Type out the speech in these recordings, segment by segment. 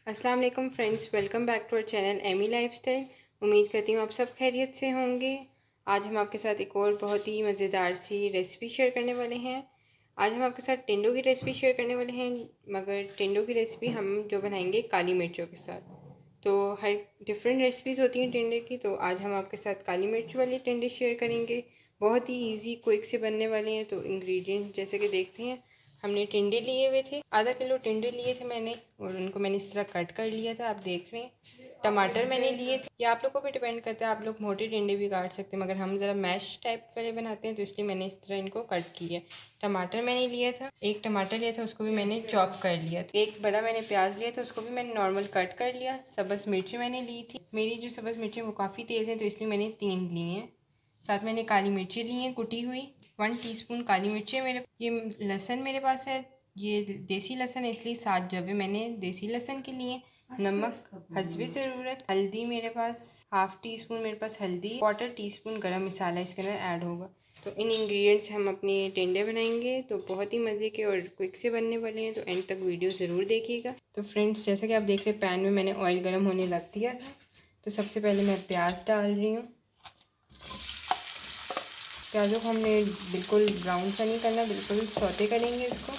अस्सलाम वालेकुम friends, welcome back to our channel Amy lifestyle. उम्मीद करती हूँ आप सब खैरियत से होंगे। आज हम आपके साथ एक और बहुत ही मज़ेदार सी रेसिपी शेयर करने वाले हैं। आज हम आपके साथ टिंडों की रेसिपी शेयर करने वाले हैं, मगर टिंडों की रेसिपी हम जो बनाएंगे काली मिर्चों के साथ। तो हर डिफरेंट रेसिपीज़ होती हैं टिंडे की, तो आज हम आपके साथ काली मिर्च वाले टिंडे शेयर करेंगे। बहुत ही ईजी क्विक से बनने वाले हैं। तो इंग्रेडिएंट जैसे कि देखते हैं, हमने टिंडे लिए हुए थे, आधा किलो टिंडे लिए थे मैंने, और उनको मैंने इस तरह कट कर लिया था, आप देख रहे हैं। टमाटर मैंने लिए थे, ये आप लोगों को भी डिपेंड करता है, आप लोग मोटे टिंडे भी काट सकते हैं, मगर हम ज़रा मैश टाइप वाले बनाते हैं तो इसलिए मैंने इस तरह इनको कट किया। टमाटर मैंने लिया था, एक टमाटर लिया था, उसको भी मैंने चॉप कर लिया था। एक बड़ा मैंने प्याज लिया था, उसको भी मैंने नॉर्मल कट कर लिया। सब्ज़ मिर्ची मैंने ली थी, मेरी जो सब्ज़ मिर्ची वो काफ़ी तेज़ हैं तो इसलिए मैंने 3 ली हैं। साथ मैंने काली मिर्ची ली हैं कुटी हुई, 1 टीस्पून काली मिर्ची है मेरे। ये लहसुन मेरे पास है, ये देसी लहसुन है इसलिए 7 जवे मैंने देसी लहसुन के लिए। नमक हस्बे ज़रूरत। हल्दी मेरे पास हाफ़ टी स्पून, मेरे पास हल्दी। 1/4 टीस्पून गरम मसाला इसके अंदर ऐड होगा। तो इन इंग्रेडिएंट्स से हम अपने टिंडे बनाएंगे, तो बहुत ही मज़े के और क्विक से बनने वाले हैं, तो एंड तक वीडियो ज़रूर देखिएगा। तो फ्रेंड्स, जैसा कि आप देख रहे हैं, पैन में मैंने ऑयल गर्म होने रख दिया था। तो सबसे पहले मैं प्याज डाल रही हूँ। प्याज़ों को हमने बिल्कुल ब्राउन सा नहीं करना, बिल्कुल सौते करेंगे इसको।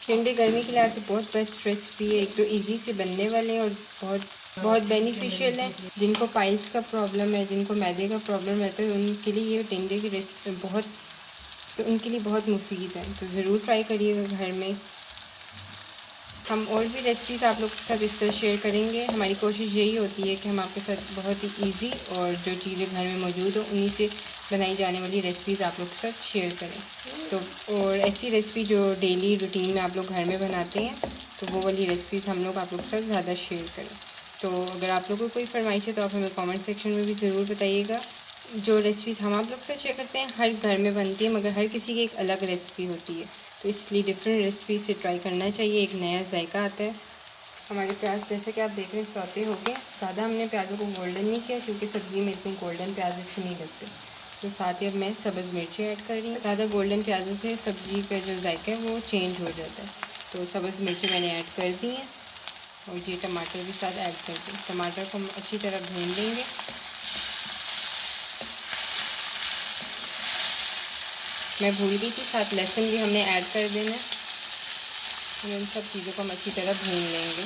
टिंडे गर्मी के लिहाज से बहुत बेस्ट रेसिपी है, एक तो इजी से बनने वाले हैं और बहुत बेनिफिशियल है। जिनको पाइल्स का प्रॉब्लम है, जिनको मैदे का प्रॉब्लम रहता है, उनके लिए ये टिंडे की रेसिपी उनके लिए बहुत मुफीद है। तो ज़रूर ट्राई करिएगा घर में। हम और भी रेसिपीज़ आप लोग के साथ इस तरह शेयर करेंगे। हमारी कोशिश यही होती है कि हम आपके साथ बहुत ही इजी और जो चीज़ें घर में मौजूद हो उन्हीं से बनाई जाने वाली रेसिपीज़ आप लोग के साथ शेयर करें। तो और ऐसी रेसिपी जो डेली रूटीन में आप लोग घर में बनाते हैं, तो वो वाली रेसिपीज़ हम लोग आप लोग के साथ ज़्यादा शेयर करें। तो अगर आप लोगों को कोई फरमाइश है तो आप हमें कमेंट सेक्शन में भी ज़रूर बताइएगा। जो रेसिपीज़ हम आप लोग से शेयर करते हैं हर घर में बनती है, मगर हर किसी की एक अलग रेसिपी होती है, तो इसलिए डिफरेंट रेसिपी से ट्राई करना चाहिए, एक नया जायका आता है। हमारे प्याज जैसे कि आप देख रहे हैं सौते हो गए। ज़्यादा हमने प्याज़ों को गोल्डन नहीं किया क्योंकि सब्ज़ी में इतने गोल्डन प्याज अच्छे नहीं लगते। तो साथ ही अब मैं सब्ज़ मिर्ची ऐड कर रही हूँ। ज़्यादा गोल्डन प्याज़ों से सब्ज़ी का जो जायका है वो चेंज हो जाता है। तो सब्ज़ मिर्ची मैंने ऐड कर दी हैं और ये टमाटर भी साथ ऐड कर दें। टमाटर को हम अच्छी तरह भून लेंगे। मैं भूल गई थी, साथ लहसुन भी हमने ऐड कर देना है। इन सब चीज़ों को हम अच्छी तरह भून लेंगे।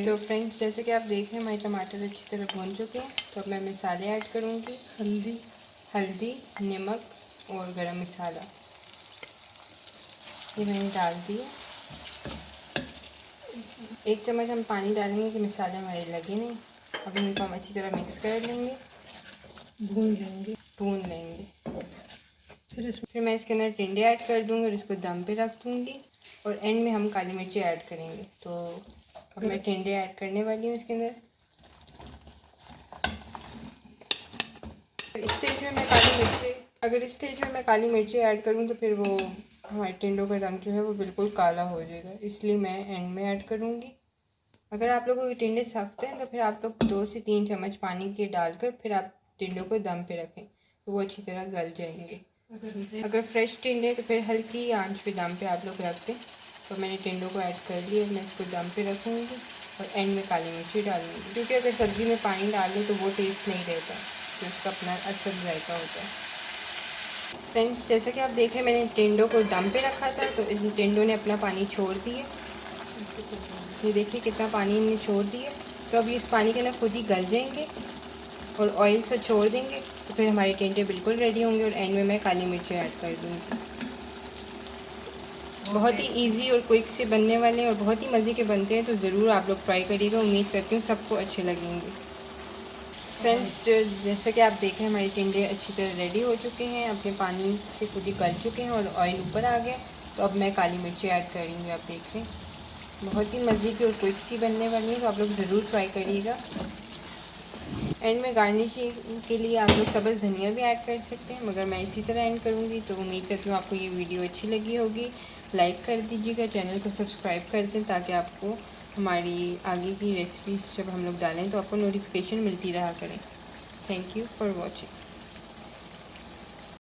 तो फ्रेंड्स, जैसे कि आप देख रहे हैं हमारे टमाटर अच्छी तरह भून चुके हैं। तो अब मैं मसाले ऐड करूँगी। हल्दी, नमक और गरम मसाला ये मैंने डाल दिया। 1 चम्मच हम पानी डालेंगे कि मसाले हमारे लगे नहीं। अब इनको हम अच्छी तरह मिक्स कर लेंगे, भून लेंगे। फिर मैं इसके अंदर टिंडे ऐड कर दूँगी और इसको दम पे रख दूँगी, और एंड में हम काली मिर्ची ऐड करेंगे। तो अब मैं टिंडे ऐड करने वाली हूँ इसके अंदर। इस स्टेज में मैं काली मिर्ची ऐड करूँ तो फिर वो हमारे टिंडों का रंग जो है वो बिल्कुल काला हो जाएगा, इसलिए मैं एंड में ऐड करूँगी। अगर आप लोगों के टिंडे सख्त हैं तो फिर आप लोग 2 से 3 चम्मच पानी के डालकर फिर आप टिंडों को दम पे रखें, तो वो अच्छी तरह गल जाएंगे। अगर फ्रेश टिंडे तो फिर हल्की आंच पे दम पे आप लोग रख दें। तो मैंने टिंडों को ऐड कर लिया, मैं इसको दम पे रखूँगी और एंड में काली मिर्ची डालूँगी, क्योंकि अगर सब्ज़ी में पानी डाल दें तो वो टेस्ट नहीं रहता, तो इसका अपना असल जायका होता है। फ्रेंड्स, जैसा कि आप देख रहे हैं मैंने टिंडों को दम पे रखा था, तो इन टिंडों ने अपना पानी छोड़ दिया। ये देखिए कितना पानी इन्हें छोड़ दिया। तो अब इस पानी के अंदर खुद ही गल जाएंगे और ऑयल से छोड़ देंगे, तो फिर हमारे टिंडे बिल्कुल रेडी होंगे और एंड में मैं काली मिर्ची ऐड कर दूँगी। बहुत ही इजी और क्विक से बनने वाले हैं और बहुत ही मज़े के बनते हैं, तो ज़रूर आप लोग ट्राई करिएगा। उम्मीद करती हूँ सबको अच्छे लगेंगे। फ्रेंड्स, जैसा कि आप देखें हमारे टिंडे अच्छी तरह रेडी हो चुके हैं, अपने पानी से खुद ही गल चुके हैं और ऑयल ऊपर आ गया। तो अब मैं काली मिर्ची ऐड करेंगी, आप देख रहे हैं बहुत ही मज़े की और क्विक सी बनने वाली है, तो आप लोग ज़रूर ट्राई करिएगा। एंड में गार्निशिंग के लिए आप लोग सब्ज़ धनिया भी ऐड कर सकते हैं, मगर मैं इसी तरह एंड करूँगी। तो उम्मीद करती हूँ आपको ये वीडियो अच्छी लगी होगी। लाइक कर दीजिएगा, चैनल को सब्सक्राइब कर दें ताकि आपको हमारी आगे की रेसिपीज़ जब हम लोग डालें तो आपको नोटिफिकेशन मिलती रहा करें। Thank you for watching.